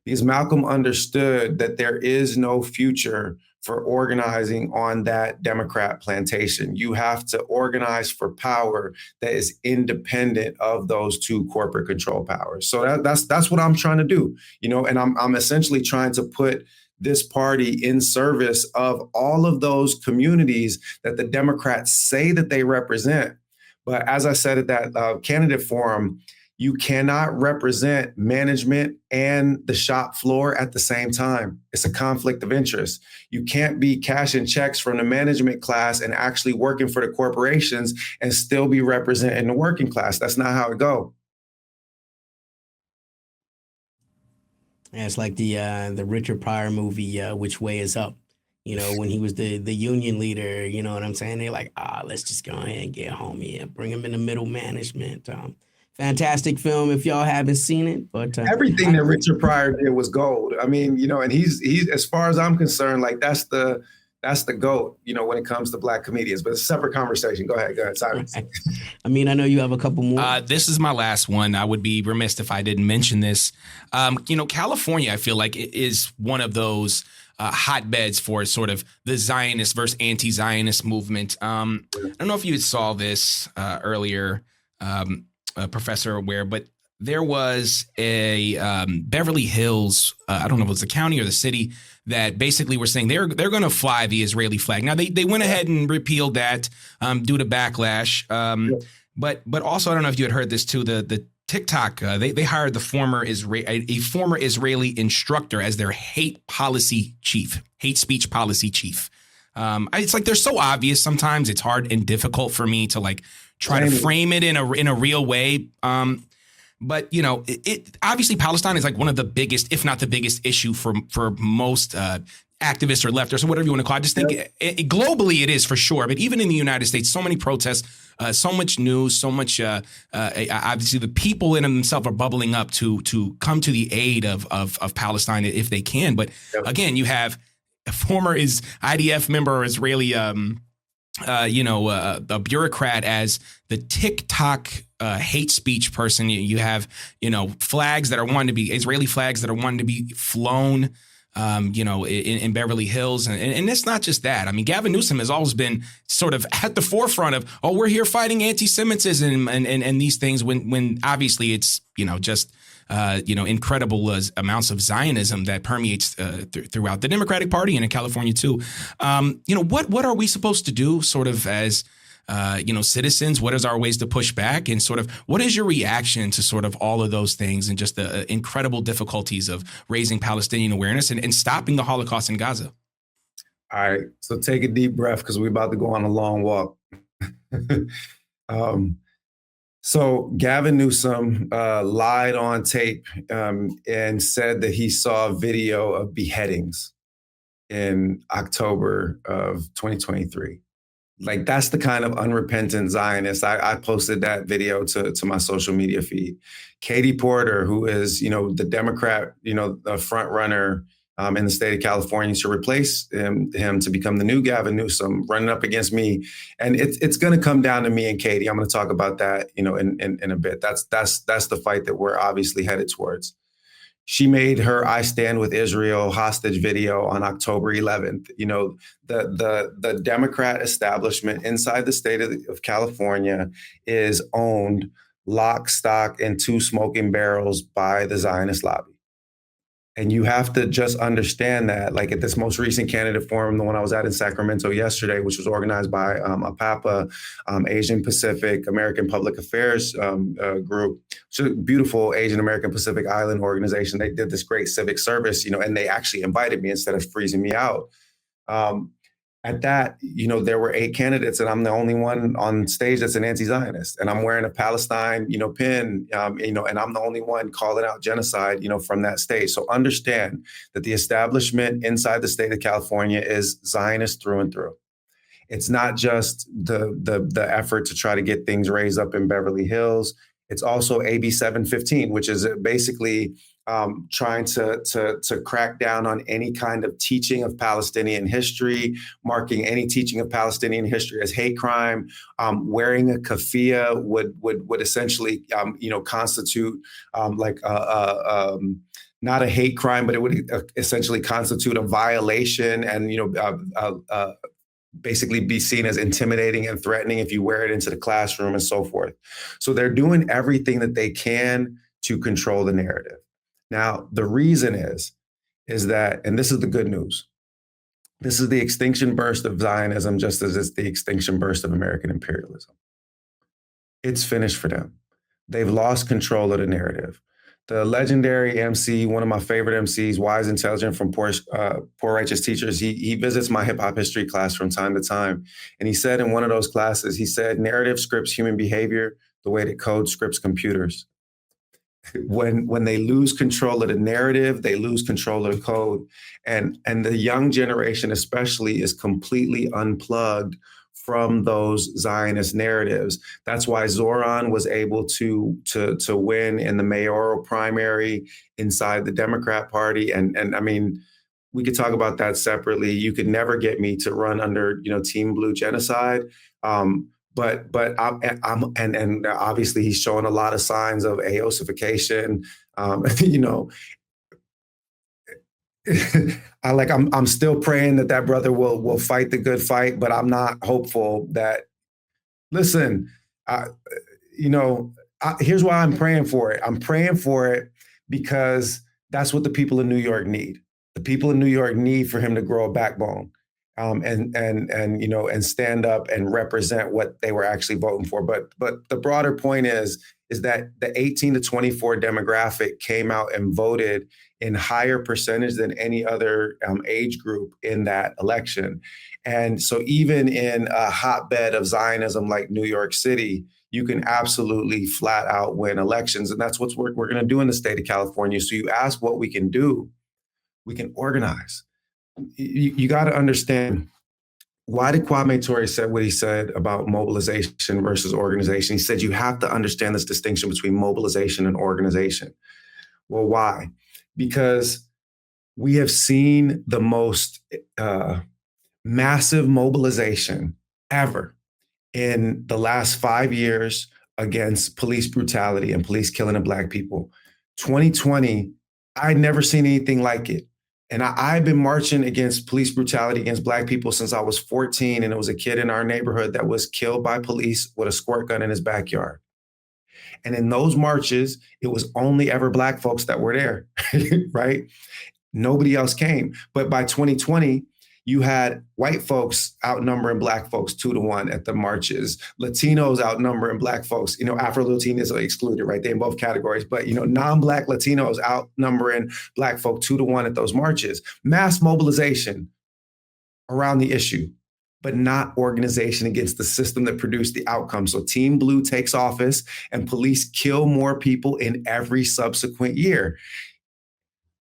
Because Malcolm understood that there is no future for organizing on that Democrat plantation. You have to organize for power that is independent of those two corporate control powers. So that's what I'm trying to do, and I'm essentially trying to put this party in service of all of those communities that the Democrats say that they represent. But as I said at that candidate forum, you cannot represent management and the shop floor at the same time. It's a conflict of interest. You can't be cashing checks from the management class and actually working for the corporations and still be representing the working class. That's not how it goes. Yeah, it's like the Richard Pryor movie, Which Way Is Up? When he was the union leader, you know what I'm saying? They're like, let's just go ahead and get homie and bring him in the middle management. Fantastic film if y'all haven't seen it. But everything that Richard Pryor did was gold. I mean, and he's as far as I'm concerned, like that's the GOAT, when it comes to Black comedians. But it's a separate conversation. Go ahead, Cyrus. Right. I mean, I know you have a couple more. This is my last one. I would be remiss if I didn't mention this. California, I feel like it is one of those hotbeds for sort of the Zionist versus anti-Zionist movement. I don't know if you saw this earlier, Professor Ware, but there was a Beverly Hills, I don't know if it was the county or the city, that basically were saying they're going to fly the Israeli flag. Now, they went ahead and repealed that due to backlash. But also, I don't know if you had heard this too, the TikTok, they hired a former Israeli instructor as their hate speech policy chief. It's like they're so obvious. Sometimes it's hard and difficult for me to try to frame it in a real way. But it obviously Palestine is like one of the biggest, if not the biggest, issue for most activists or leftists or whatever you want to call it. I just think globally it is for sure. But even in the United States, so many protests, so much news, so much. Obviously, the people in themselves are bubbling up to come to the aid of Palestine if they can. But again, you have a former IDF member or Israeli, a bureaucrat as the TikTok hate speech person. You have, flags that are wanting to be Israeli flags that are wanting to be flown, in Beverly Hills. And it's not just that. I mean, Gavin Newsom has always been sort of at the forefront of, we're here fighting anti-Semitism and these things when obviously it's, just incredible amounts of Zionism that permeates throughout the Democratic Party and in California too. What are we supposed to do sort of as citizens? What is our ways to push back? And sort of what is your reaction to sort of all of those things and just the incredible difficulties of raising Palestinian awareness and stopping the Holocaust in Gaza? All right. So take a deep breath because we're about to go on a long walk. So Gavin Newsom lied on tape and said that he saw a video of beheadings in October of 2023. Like, that's the kind of unrepentant Zionist. I posted that video to my social media feed. Katie Porter, who is, the Democrat, front runner in the state of California, to replace him to become the new Gavin Newsom, running up against me. And it's going to come down to me and Katie. I'm going to talk about that, in a bit. That's the fight that we're obviously headed towards. She made her I Stand with Israel hostage video on October 11th. The Democrat establishment inside the state of California is owned lock, stock, and two smoking barrels by the Zionist lobby. And you have to just understand that, like at this most recent candidate forum, the one I was at in Sacramento yesterday, which was organized by APAPA, Asian Pacific American Public Affairs group, it's a beautiful Asian American Pacific Island organization. They did this great civic service, and they actually invited me instead of freezing me out. At that, there were 8 candidates, and I'm the only one on stage that's an anti-Zionist. And I'm wearing a Palestine, pin, and I'm the only one calling out genocide, from that stage. So understand that the establishment inside the state of California is Zionist through and through. It's not just the effort to try to get things raised up in Beverly Hills. It's also AB 715, which is basically trying to crack down on any kind of teaching of Palestinian history, marking any teaching of Palestinian history as hate crime. Wearing a keffiyeh would essentially, constitute not a hate crime, but it would essentially constitute a violation and, basically be seen as intimidating and threatening if you wear it into the classroom and so forth. So they're doing everything that they can to control the narrative. Now, the reason is that, and this is the good news, this is the extinction burst of Zionism, just as it's the extinction burst of American imperialism. It's finished for them. They've lost control of the narrative. The legendary MC, one of my favorite MCs, Wise Intelligent from Poor Righteous Teachers, he visits my hip hop history class from time to time. And he said in one of those classes, he said, narrative scripts human behavior the way that code scripts computers. When they lose control of the narrative, they lose control of the code. And the young generation especially is completely unplugged from those Zionist narratives. That's why Zoran was able to win in the mayoral primary inside the Democrat Party. And I mean, we could talk about that separately. You could never get me to run under, Team Blue genocide. But I'm obviously he's showing a lot of signs of AOSification. I'm still praying that brother will fight the good fight, but I'm not hopeful that. Listen, here's why I'm praying for it. I'm praying for it because that's what the people in New York need. The people in New York need for him to grow a backbone. And stand up and represent what they were actually voting for. But the broader point is that the 18 to 24 demographic came out and voted in higher percentage than any other age group in that election. And so even in a hotbed of Zionism like New York City, you can absolutely flat out win elections. And that's what we're going to do in the state of California. So you ask what we can do, we can organize. You got to understand, why did Kwame Ture say what he said about mobilization versus organization? He said you have to understand this distinction between mobilization and organization. Well, why? Because we have seen the most massive mobilization ever in the last 5 years against police brutality and police killing of Black people. 2020, I'd never seen anything like it. And I've been marching against police brutality against Black people since I was 14. And it was a kid in our neighborhood that was killed by police with a squirt gun in his backyard. And in those marches, it was only ever Black folks that were there, right? Nobody else came. But by 2020, you had white folks outnumbering Black folks 2-1 at the marches, Latinos outnumbering Black folks, Afro-Latinos are excluded, right? They're in both categories, but, non-Black Latinos outnumbering Black folk 2-1 at those marches. Mass mobilization around the issue, but not organization against the system that produced the outcome. So Team Blue takes office and police kill more people in every subsequent year.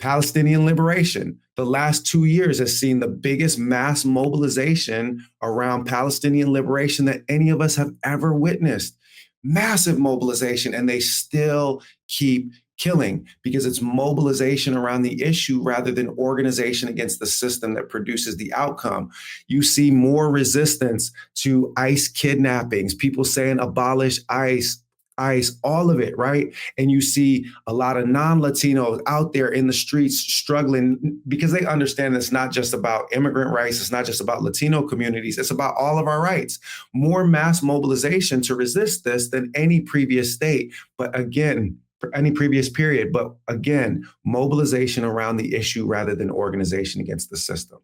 Palestinian liberation, the last 2 years has seen the biggest mass mobilization around Palestinian liberation that any of us have ever witnessed. Massive mobilization, and they still keep killing because it's mobilization around the issue rather than organization against the system that produces the outcome. You see more resistance to ICE kidnappings, people saying abolish ICE, all of it, right? And you see a lot of non-Latinos out there in the streets struggling because they understand it's not just about immigrant rights, it's not just about Latino communities, it's about all of our rights. More mass mobilization to resist this than any previous state, but again, any previous period, but again, mobilization around the issue rather than organization against the system.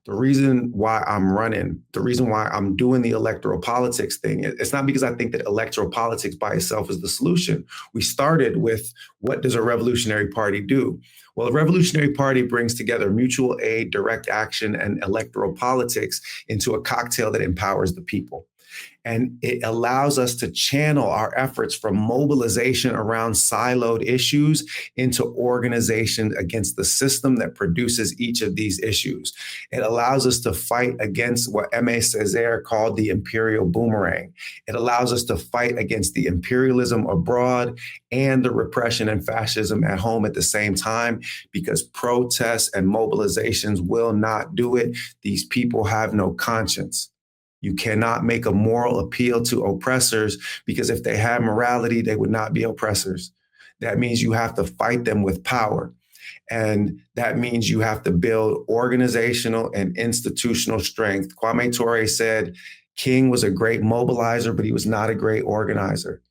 The reason why I'm running, the reason why I'm doing the electoral politics thing, it's not because I think that electoral politics by itself is the solution. We started with, what does a revolutionary party do? Well, a revolutionary party brings together mutual aid, direct action, and electoral politics into a cocktail that empowers the people. And it allows us to channel our efforts from mobilization around siloed issues into organization against the system that produces each of these issues. It allows us to fight against what Aimé Césaire called the imperial boomerang. It allows us to fight against the imperialism abroad and the repression and fascism at home at the same time, because protests and mobilizations will not do it. These people have no conscience. You cannot make a moral appeal to oppressors, because if they had morality, they would not be oppressors. That means you have to fight them with power. And that means you have to build organizational and institutional strength. Kwame Ture said King was a great mobilizer, but he was not a great organizer.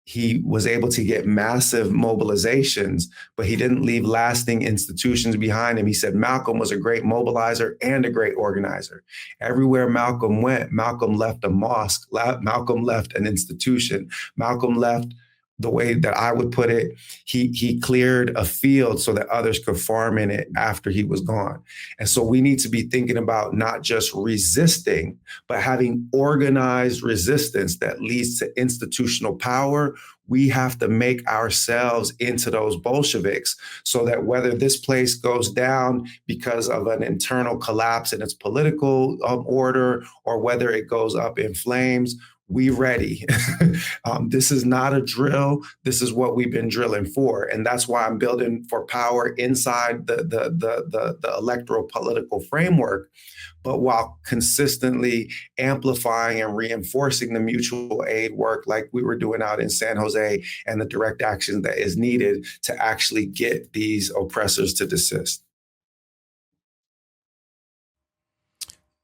He was able to get massive mobilizations, but he didn't leave lasting institutions behind him. He said Malcolm was a great mobilizer and a great organizer. Everywhere Malcolm went, Malcolm left a mosque, Malcolm left an institution, Malcolm left, the way that I would put it, he cleared a field so that others could farm in it after he was gone. And so we need to be thinking about not just resisting, but having organized resistance that leads to institutional power. We have to make ourselves into those Bolsheviks, so that whether this place goes down because of an internal collapse in its political order, or whether it goes up in flames, we ready. This is not a drill. This is what we've been drilling for. And that's why I'm building for power inside the electoral political framework, but while consistently amplifying and reinforcing the mutual aid work like we were doing out in San Jose, and the direct action that is needed to actually get these oppressors to desist.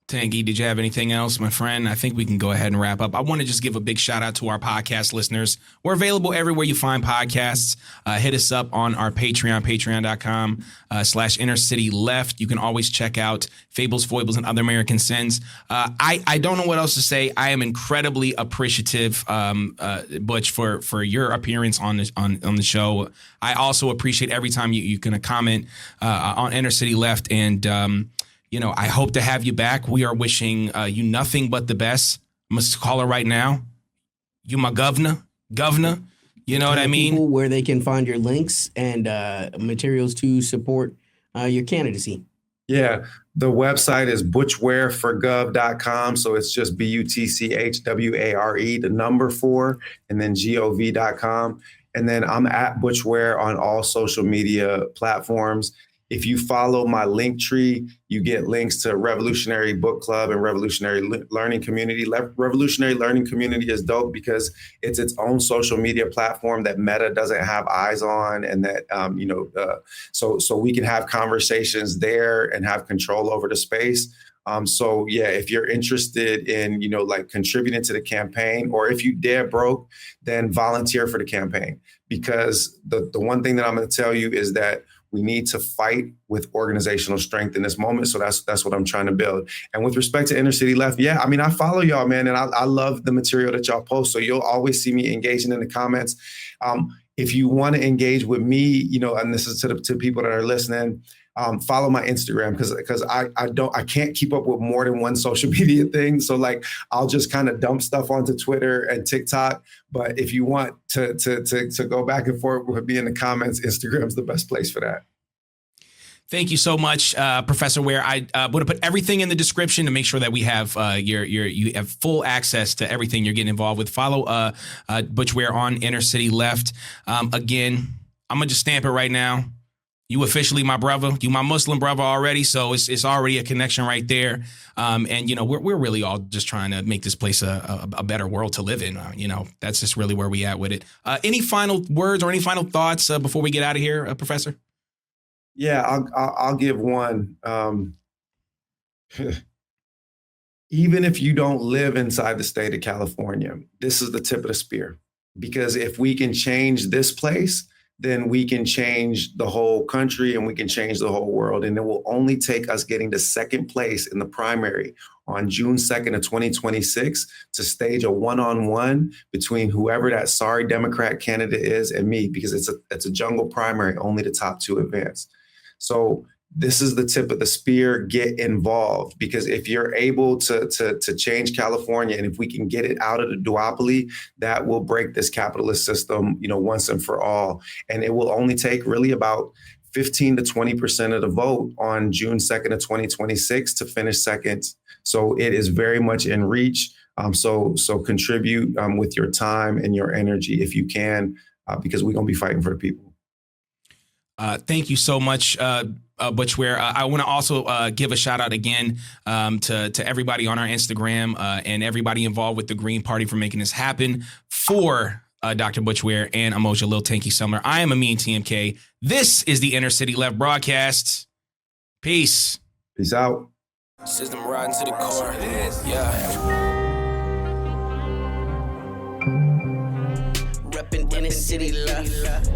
Tanguy, did you have anything else, my friend? I think we can go ahead and wrap up. I want to just give a big shout out to our podcast listeners. We're available everywhere you find podcasts. Hit us up on our Patreon, patreon.com/innercityleft. You can always check out Fables, Foibles, and Other American Sins. I don't know what else to say. I am incredibly appreciative, Butch, for your appearance on the show. I also appreciate every time you can comment on Inner City Left, and I hope to have you back. We are wishing you nothing but the best. I'm going to call her right now. You my governor. You know what I mean? Where they can find your links and materials to support your candidacy. Yeah, the website is butchwareforgov.com. So it's just BUTCHWARE, the number 4, and then GOV.com. And then I'm at Butch Ware on all social media platforms. If you follow my link tree, you get links to Revolutionary Book Club and Revolutionary Learning Community. Revolutionary Learning Community is dope because it's its own social media platform that Meta doesn't have eyes on, and that so we can have conversations there and have control over the space. So yeah, if you're interested in contributing to the campaign, or if you dare broke, then volunteer for the campaign, because the one thing that I'm going to tell you is that we need to fight with organizational strength in this moment. So that's what I'm trying to build. And with respect to Inner City Left, yeah, I mean, I follow y'all, man, and I love the material that y'all post. So you'll always see me engaging in the comments. If you want to engage with me, and this is to people that are listening, follow my Instagram, because I can't keep up with more than one social media thing. So I'll just kind of dump stuff onto Twitter and TikTok. But if you want to go back and forth with me in the comments, Instagram's the best place for that. Thank you so much, Professor Ware. I would have put everything in the description to make sure that we have you have full access to everything you're getting involved with. Follow Butch Ware on Inner City Left. Again, I'm gonna just stamp it right now. You officially my brother. You my Muslim brother already, so it's already a connection right there. And we're really all just trying to make this place a better world to live in. That's just really where we at with it. Any final words or any final thoughts before we get out of here, Professor? Yeah, I'll give one. Even if you don't live inside the state of California, this is the tip of the spear. Because if we can change this place, then we can change the whole country and we can change the whole world. And it will only take us getting to second place in the primary on June 2nd of 2026 to stage a one-on-one between whoever that sorry Democrat candidate is and me, because it's a jungle primary, only the top 2 advance. So this is the tip of the spear. Get involved, because if you're able to change California, and if we can get it out of the duopoly, that will break this capitalist system, once and for all. And it will only take really about 15 to 20% of the vote on June 2nd of 2026 to finish second. So it is very much in reach. So contribute with your time and your energy if you can, because we're going to be fighting for the people. Thank you so much, Butch Ware. I want to also give a shout out again to everybody on our Instagram and everybody involved with the Green Party for making this happen. For Dr. Butch Ware and Emoja Lil Tanky Summer, I am Amin TMK. This is the Inner City Left broadcast. Peace. Peace out. System riding to the core. Yeah. Reppin' inner city left.